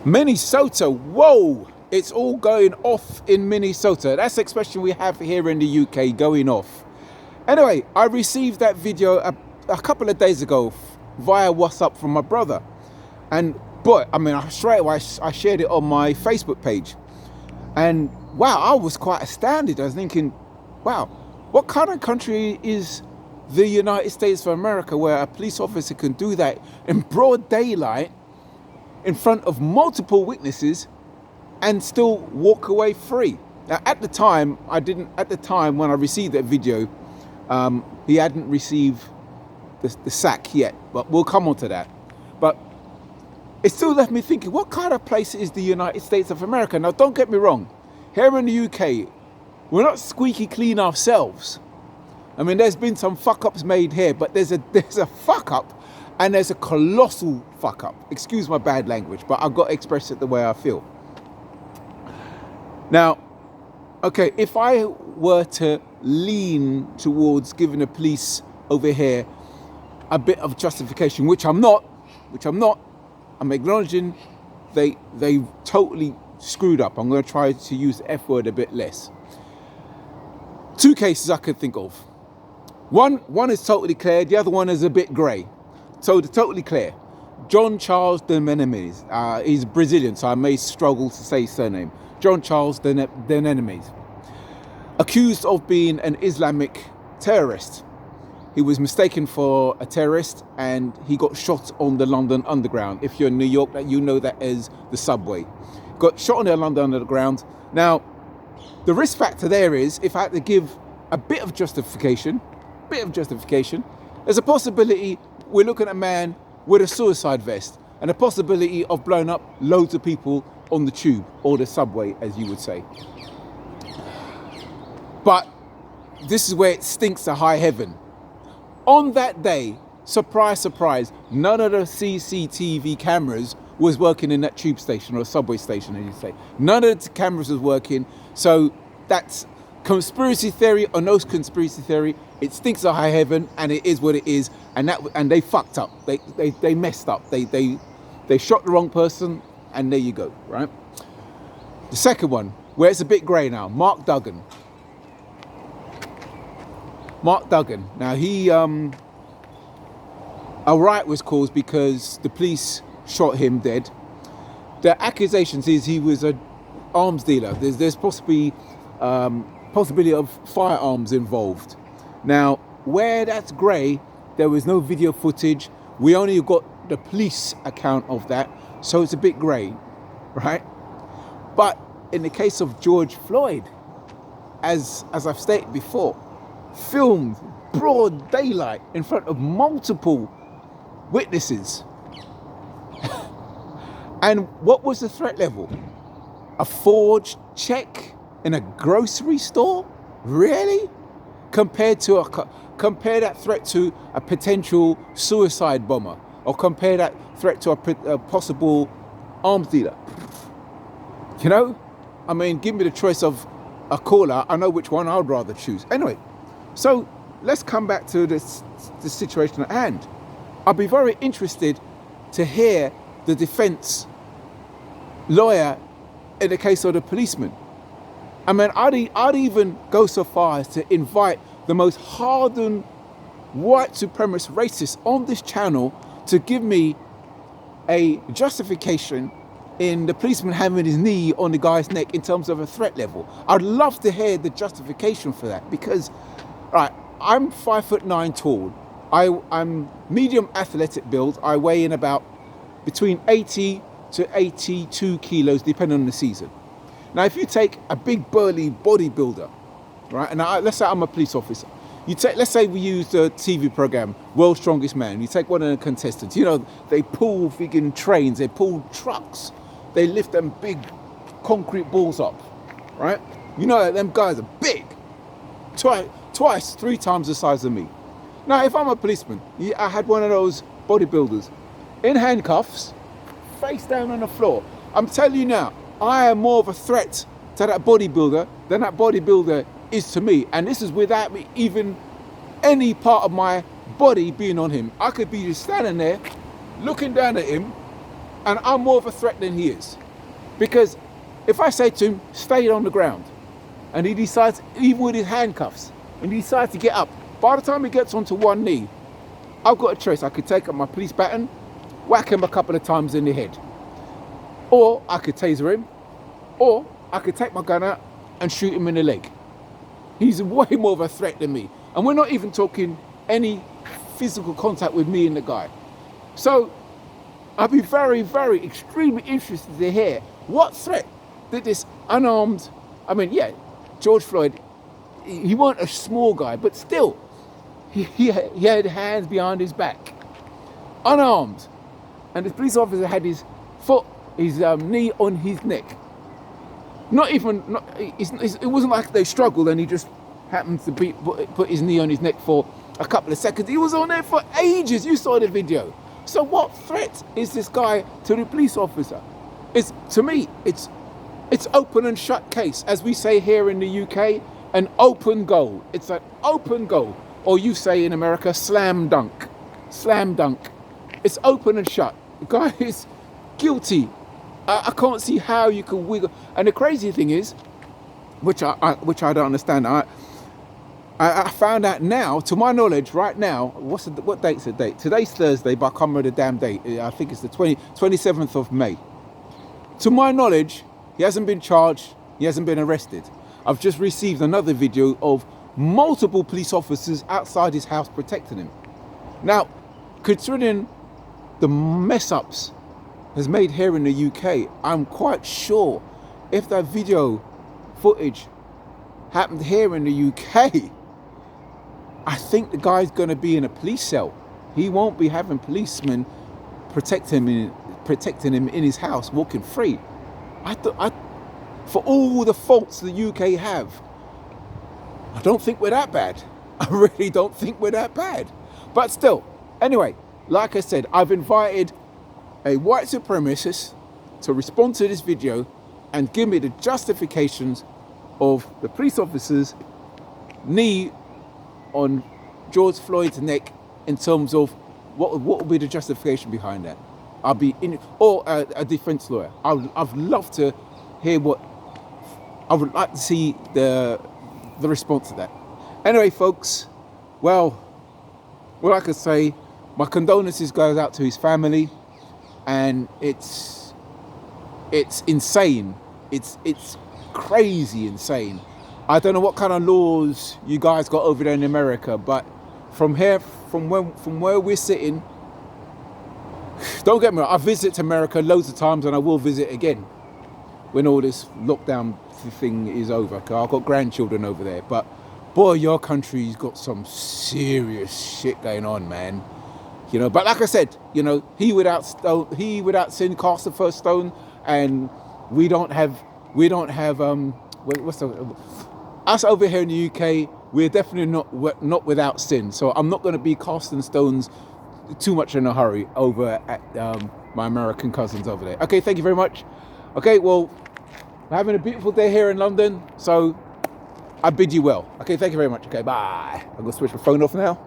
Minnesota, whoa, it's all going off in Minnesota. That's the expression we have here in the UK, going off. Anyway, I received that video a couple of days ago via WhatsApp from my brother. And boy, I mean, straight away I shared it on my Facebook page. And wow, I was quite astounded. I was thinking, wow, what kind of country is the United States of America where a police officer can do that in broad daylight in front of multiple witnesses and still walk away free? Now, at the time when I received that video, he hadn't received the sack yet, but we'll come on to that. But it still left me thinking, what kind of place is the United States of America? Now, don't get me wrong. Here in the UK, we're not squeaky clean ourselves. I mean, there's been some fuck-ups made here, but there's a fuck-up and there's a colossal fuck-up. Excuse my bad language, but I've got to express it the way I feel. Now, okay, if I were to lean towards giving the police over here a bit of justification, which I'm not, I'm acknowledging they totally screwed up. I'm going to try to use the F word a bit less. Two cases I could think of. One is totally clear, the other one is a bit grey. So the totally clear, John Charles de Menemes. He's Brazilian, so I may struggle to say his surname. John Charles de Menemes. Accused of being an Islamic terrorist. He was mistaken for a terrorist and he got shot on the London Underground. If you're in New York, you know that as the subway. Got shot on the London Underground. Now, the risk factor there is, if I had to give a bit of justification, there's a possibility we're looking at a man with a suicide vest and a possibility of blowing up loads of people on the tube or the subway, as you would say. But this is where it stinks to high heaven. On that day, surprise, surprise, none of the CCTV cameras was working in that tube station or subway station, as you say. None of the cameras was working. So that's conspiracy theory or no conspiracy theory. It stinks to high heaven, and it is what it is. And they fucked up. They messed up. They shot the wrong person, and there you go, right? The second one, where it's a bit grey now, Mark Duggan. Now he, a riot was caused because the police shot him dead. The accusations is he was an arms dealer. There's possibly possibility of firearms involved. Now, where that's grey, there was no video footage. We only got the police account of that, so it's a bit grey, right? But in the case of George Floyd, as I've stated before, filmed broad daylight in front of multiple witnesses. And what was the threat level? A forged check in a grocery store? Really? Compare that threat to a potential suicide bomber, or compare that threat to a possible arms dealer. You know, I mean, give me the choice of a caller. I know which one I'd rather choose. Anyway, so let's come back to the situation at hand. I'll be very interested to hear the defense lawyer in the case of the policeman. I mean, I'd even go so far as to invite the most hardened white supremacist racists on this channel to give me a justification in the policeman having his knee on the guy's neck in terms of a threat level. I'd love to hear the justification for that, because, right, I'm 5'9" tall. I'm medium athletic build. I weigh in about between 80 to 82 kilos, depending on the season. Now, if you take a big burly bodybuilder, right, and let's say I'm a police officer. Let's say we use the TV program, World's Strongest Man. You take one of the contestants. You know, they pull friggin' trains, they pull trucks, they lift them big concrete balls up, right? You know that them guys are big, twice, 3 times the size of me. Now, if I'm a policeman, I had one of those bodybuilders in handcuffs, face down on the floor. I'm telling you now, I am more of a threat to that bodybuilder than that bodybuilder is to me. And this is without me even any part of my body being on him. I could be just standing there looking down at him And I'm more of a threat than he is. Because if I say to him, stay on the ground, and he decides, even with his handcuffs, and he decides to get up, by the time he gets onto one knee, I've got a choice. I could take up my police baton, whack him a couple of times in the head. Or I could taser him, or I could take my gun out and shoot him in the leg. He's way more of a threat than me. And we're not even talking any physical contact with me and the guy. So I'd be very, very, extremely interested to hear what threat did this unarmed, George Floyd, he wasn't a small guy, but still, he had hands behind his back, unarmed. And the police officer had his knee on his neck. It wasn't like they struggled and he just happened to put his knee on his neck for a couple of seconds. He was on there for ages. You saw the video. So what threat is this guy to the police officer? To me, it's open and shut case. As we say here in the UK, an open goal. It's an open goal. Or you say in America, slam dunk. Slam dunk. It's open and shut. The guy is guilty. I can't see how you can wiggle. And the crazy thing is, which I don't understand. I found out now, to my knowledge, right now, what date's the date? Today's Thursday, but I can't remember the damn date. I think it's the 27th of May. To my knowledge, he hasn't been charged. He hasn't been arrested. I've just received another video of multiple police officers outside his house protecting him. Now, considering the mess ups has made here in the UK, I'm quite sure if that video footage happened here in the UK, I think the guy's going to be in a police cell. He won't be having policemen protecting him in his house, walking free. For all the faults the UK have, I don't think we're that bad. I really don't think we're that bad. But still, anyway, like I said, I've invited a white supremacist to respond to this video and give me the justifications of the police officer's knee on George Floyd's neck in terms of what would be the justification behind that. I'll be in, or a defense lawyer. I'd love to hear I would like to see the response to that. Anyway, folks, well, like I say, my condolences goes out to his family, and it's insane. It's crazy insane. I don't know what kind of laws you guys got over there in America, but from here, from where we're sitting, don't get me wrong, I visit America loads of times and I will visit again when all this lockdown thing is over, because I've got grandchildren over there. But boy, your country's got some serious shit going on, man. But like I said, he without sin cast the first stone, and we don't have us over here in the UK, we're definitely not without sin. So I'm not going to be casting stones too much in a hurry over at my American cousins over there. Okay, thank you very much. Okay, well, we're having a beautiful day here in London, so I bid you well. Okay, thank you very much. Okay, bye. I'm going to switch my phone off now.